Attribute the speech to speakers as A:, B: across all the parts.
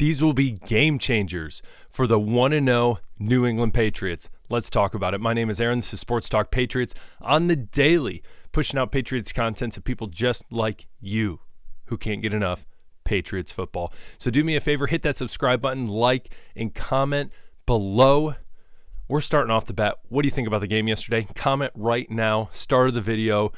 A: These will be game changers for the 1-0 New England Patriots. Let's talk about it. My name is Aaron. This is Sports Talk Patriots on the daily, pushing out Patriots content to people just like you who can't get enough Patriots football. So do me a favor, hit that subscribe button, like, and comment below. We're starting off the bat. What do you think about the game yesterday? Comment right now. Start of the video.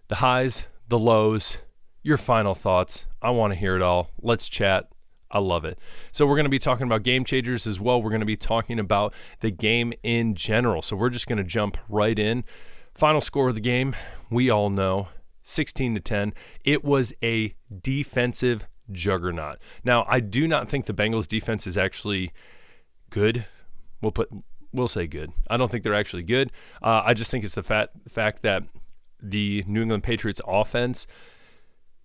A: The highs, the lows, your final thoughts. I want to hear it all. Let's chat. I love it. So we're going to be talking about game changers as well. We're going to be talking about the game in general. So we're just going to jump right in. Final score of the game, we all know, 16-10. It was a defensive juggernaut. Now, I do not think the Bengals defense is actually good. We'll say good. I don't think they're actually good. I just think it's the fact that the New England Patriots offense,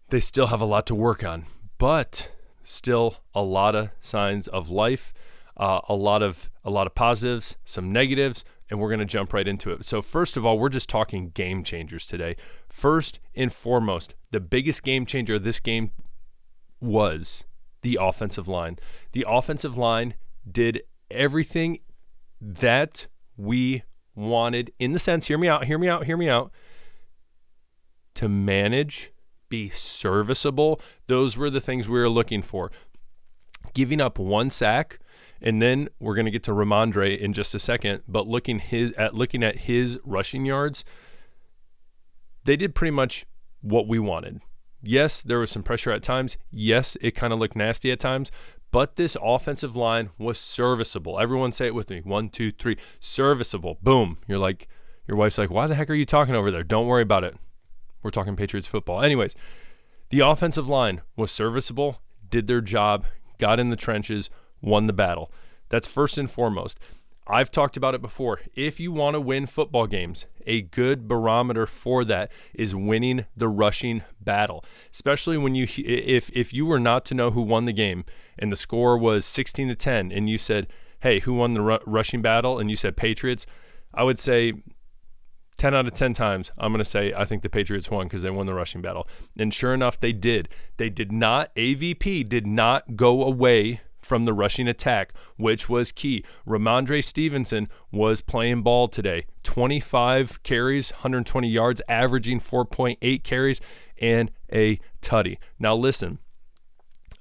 A: they still have a lot to work on, but still a lot of signs of life, a lot of positives, some negatives, and we're going to jump right into it. So first of all, we're just talking game changers today. First and foremost, the biggest game changer of this game was the offensive line. The offensive line did everything that we wanted, in the sense, hear me out, to manage, be serviceable. Those were the things we were looking for. Giving up one sack, and then we're going to get to Ramondre in just a second, but looking at his rushing yards, they did pretty much what we wanted. Yes, there was some pressure at times. Yes, it kind of looked nasty at times, but this offensive line was serviceable. Everyone say it with me. 1, 2, 3. Serviceable. Boom. Your wife's like, why the heck are you talking over there? Don't worry about it. We're talking Patriots football. Anyways, the offensive line was serviceable, did their job, got in the trenches, won the battle. That's first and foremost. I've talked about it before. If you want to win football games, a good barometer for that is winning the rushing battle. Especially when if you were not to know who won the game and the score was 16-10 and you said, hey, who won the rushing battle? And you said Patriots, I would say 10 out of 10 times, I'm going to say I think the Patriots won because they won the rushing battle. And sure enough, they did. AVP did not go away from the rushing attack, which was key. Ramondre Stevenson was playing ball today. 25 carries, 120 yards, averaging 4.8 carries, and a tutty. Now listen,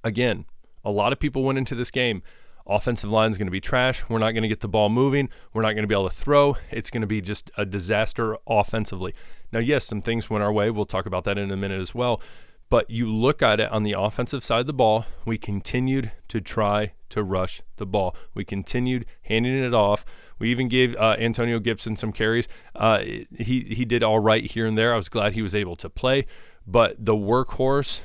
A: again, a lot of people went into this game. Offensive line is going to be trash. We're not going to get the ball moving. We're not going to be able to throw. It's going to be just a disaster offensively. Now, yes, some things went our way. We'll talk about that in a minute as well. But you look at it on the offensive side of the ball, we continued to try to rush the ball. We continued handing it off. We even gave Antonio Gibson some carries. He did all right here and there. I was glad he was able to play. But the workhorse,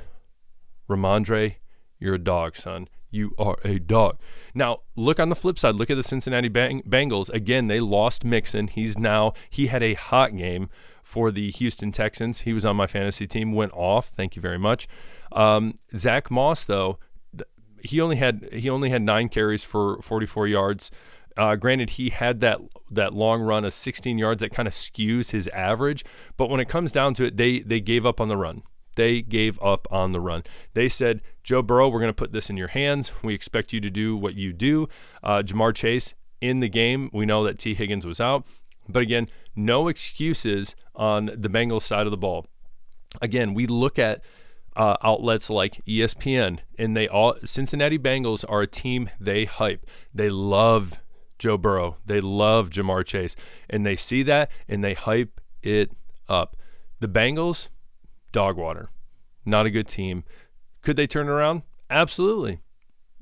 A: Ramondre, you're a dog, son. You are a dog. Now, look on the flip side. Look at the Cincinnati Bengals. Again, they lost Mixon. He had a hot game for the Houston Texans. He was on my fantasy team, went off. Thank you very much. Zach Moss, though, he only had 9 carries for 44 yards. Granted, he had that long run of 16 yards that kind of skews his average. But when it comes down to it, they gave up on the run. They gave up on the run. They said, Joe Burrow, we're going to put this in your hands. We expect you to do what you do. Jamar Chase in the game. We know that T. Higgins was out. But again, no excuses on the Bengals side of the ball. Again, we look at outlets like ESPN, and Cincinnati Bengals are a team they hype. They love Joe Burrow. They love Jamar Chase. And they see that, and they hype it up. The Bengals, dog water. Not a good team. Could they turn around? Absolutely.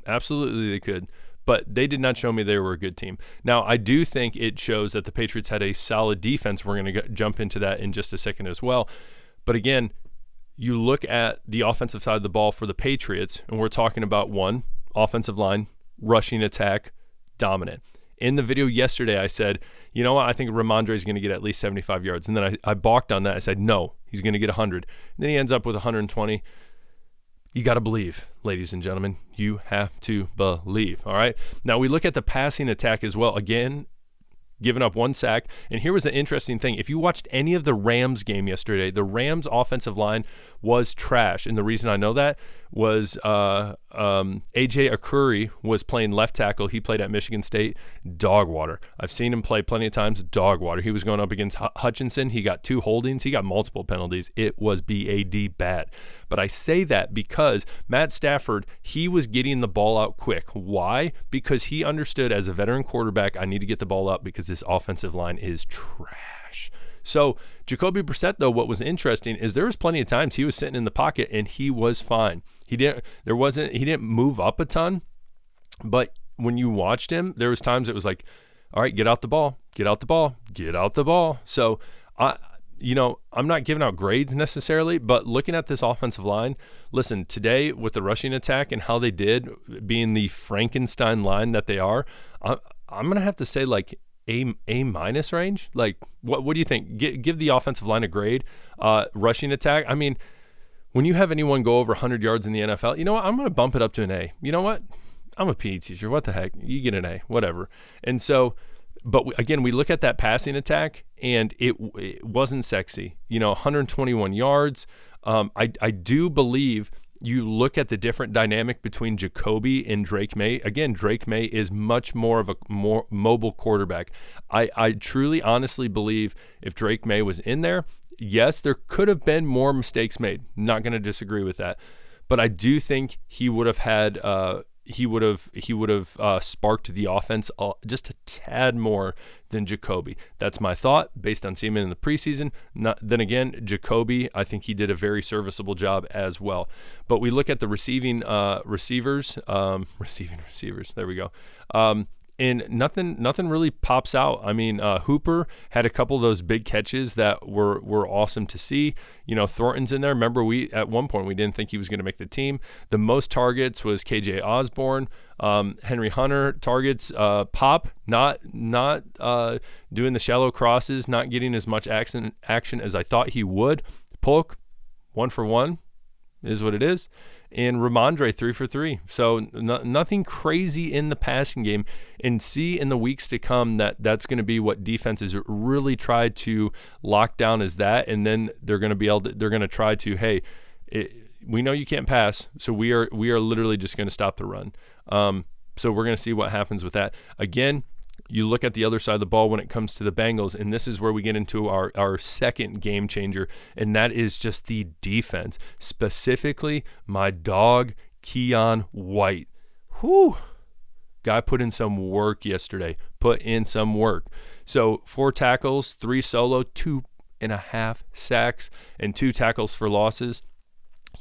A: Absolutely they could. But they did not show me they were a good team. Now, I do think it shows that the Patriots had a solid defense. We're going to jump into that in just a second as well. But again, you look at the offensive side of the ball for the Patriots, and we're talking about one, offensive line, rushing attack, dominant. In the video yesterday, I said, you know what, I think Ramondre is going to get at least 75 yards. And then I balked on that. I said, no, he's going to get 100. And then he ends up with 120. You got to believe, ladies and gentlemen. You have to believe, all right? Now, we look at the passing attack as well. Again, giving up 1 sack. And here was the interesting thing. If you watched any of the Rams game yesterday, the Rams offensive line was trash. And the reason I know that was A.J. Akuri was playing left tackle. He played at Michigan State. Dog water. I've seen him play plenty of times. Dog water. He was going up against Hutchinson. He got 2 holdings. He got multiple penalties. It was bad. But I say that because Matt Stafford, he was getting the ball out quick. Why? Because he understood as a veteran quarterback, I need to get the ball up because this offensive line is trash. So Jacoby Brissett, though, what was interesting is there was plenty of times he was sitting in the pocket and he was fine. He didn't move up a ton, but when you watched him, there was times it was like, all right, get out the ball. So I'm not giving out grades necessarily, but looking at this offensive line, listen, today with the rushing attack and how they did, being the Frankenstein line that they are, I'm going to have to say like A minus range. Like, what do you think? Give the offensive line a grade. Rushing attack, I mean, when you have anyone go over 100 yards in the NFL, you know what? I'm going to bump it up to an A. You know what? I'm a PE teacher. What the heck? You get an A, whatever. And so, but again, we look at that passing attack, and it wasn't sexy. 121 yards. I do believe you look at the different dynamic between Jacoby and Drake May. Again, Drake May is much more of a more mobile quarterback. I truly, honestly believe if Drake May was in there, yes, there could have been more mistakes made. Not going to disagree with that. But I do think he would have had he would have sparked the offense just a tad more than Jacoby. That's my thought based on seeing him in the preseason. Then again, Jacoby, I think he did a very serviceable job as well. But we look at the receiving receivers. There we go. And nothing really pops out. I mean, Hooper had a couple of those big catches that were awesome to see. Thornton's in there. Remember, at one point we didn't think he was going to make the team. The most targets was KJ Osborne. Henry Hunter targets. Pop not doing the shallow crosses, not getting as much action as I thought he would. Polk 1 for 1 is what it is. And Ramondre 3 for 3. So nothing crazy in the passing game. And see in the weeks to come that's going to be what defenses really try to lock down is that. And then they're going to try to, hey, we know you can't pass, so we are literally just going to stop the run. So we're going to see what happens with that. Again, you look at the other side of the ball when it comes to the Bengals, and this is where we get into our second game changer, and that is just the defense. Specifically, my dog, Keon White. Whew. Guy put in some work yesterday. So 4 tackles, 3 solo, 2.5 sacks, and 2 tackles for losses.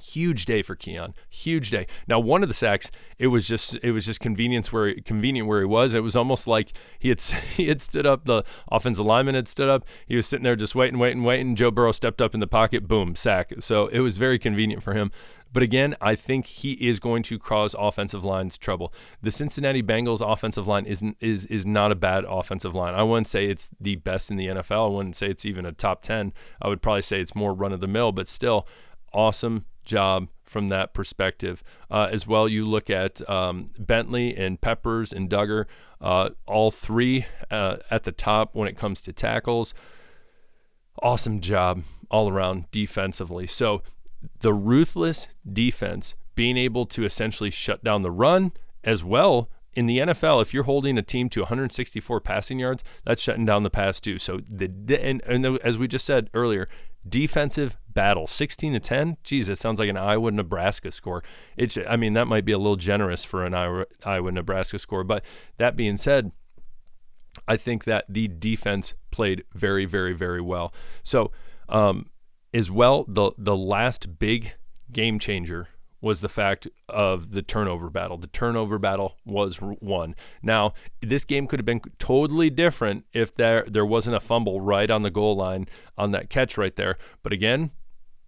A: Huge day for Keon. Huge day. Now, one of the sacks, it was just convenient where he was. It was almost like he had stood up. The offensive lineman had stood up. He was sitting there just waiting. Joe Burrow stepped up in the pocket. Boom, sack. So it was very convenient for him. But again, I think he is going to cause offensive lines trouble. The Cincinnati Bengals offensive line is not a bad offensive line. I wouldn't say it's the best in the NFL. I wouldn't say it's even a top 10. I would probably say it's more run of the mill, but still awesome job from that perspective. As well, you look at Bentley and Peppers and Duggar, all 3 at the top when it comes to tackles. Awesome job all around defensively. So the ruthless defense, being able to essentially shut down the run as well. In the NFL, if you're holding a team to 164 passing yards, that's shutting down the pass too. So and as we just said earlier, defensive battle, 16-10. Geez, that sounds like an Iowa-Nebraska score. That might be a little generous for an Iowa-Nebraska score. But that being said, I think that the defense played very, very, very well. So as well, the last big game changer was the fact of the turnover battle. The turnover battle was won. Now, this game could have been totally different if there wasn't a fumble right on the goal line on that catch right there. But again,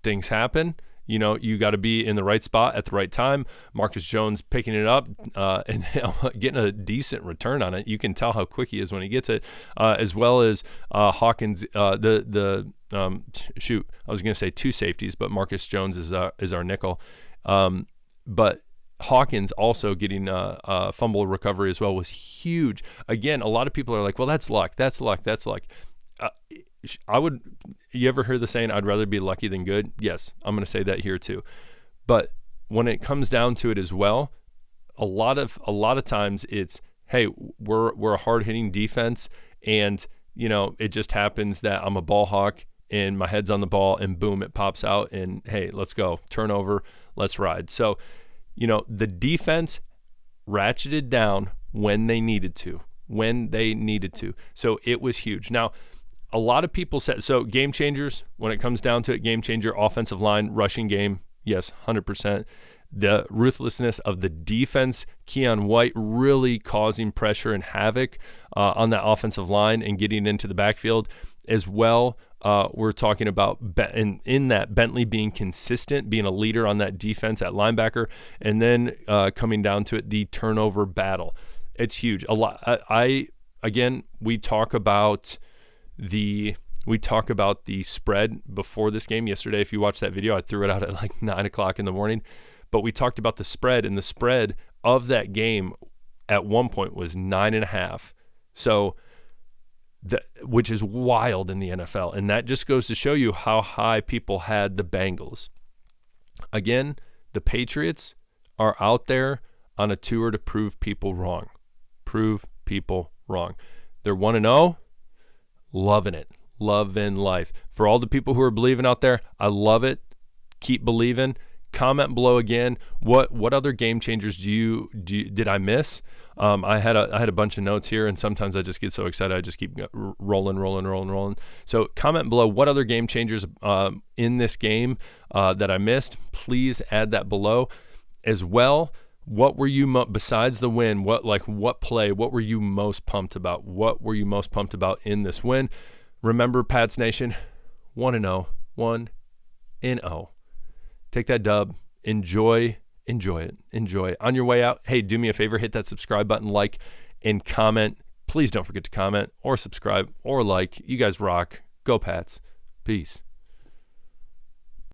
A: things happen. You got to be in the right spot at the right time. Marcus Jones picking it up and getting a decent return on it. You can tell how quick he is when he gets it, as well as Hawkins. I was going to say 2 safeties, but Marcus Jones is our nickel. But Hawkins also getting a fumble recovery as well was huge. Again, a lot of people are like, well, that's luck. That's luck. That's luck. You ever heard the saying, I'd rather be lucky than good? Yes, I'm going to say that here too. But when it comes down to it as well, a lot of times it's, hey, we're a hard-hitting defense, and it just happens that I'm a ball hawk and my head's on the ball, and boom, it pops out, and hey, let's go, turnover, let's ride. So, the defense ratcheted down when they needed to. So it was huge. Now, a lot of people said, so game changers, when it comes down to it, game changer, offensive line, rushing game, yes, 100%. The ruthlessness of the defense, Keon White really causing pressure and havoc on that offensive line and getting into the backfield as well. We're talking about in that Bentley being consistent, being a leader on that defense at linebacker, and then coming down to it, the turnover battle. It's huge. A lot. We talk about the spread before this game yesterday. If you watched that video, I threw it out at like 9:00 in the morning. But we talked about the spread, and the spread of that game at one point was 9.5. So, which is wild in the NFL. And that just goes to show you how high people had the Bengals. Again, the Patriots are out there on a tour to prove people wrong. They're 1-0, loving it, loving life. For all the people who are believing out there, I love it. Keep believing. Comment below again. What other game changers did I miss? I had a bunch of notes here, and sometimes I just get so excited I just keep rolling. So comment below what other game changers in this game that I missed. Please add that below as well. What were you besides the win? What play? What were you most pumped about? What were you most pumped about in this win? Remember, Pats Nation, 1-0, 1-0. Take that dub. Enjoy it. On your way out, hey, do me a favor, hit that subscribe button, like, and comment. Please don't forget to comment or subscribe or like. You guys rock. Go Pats. Peace.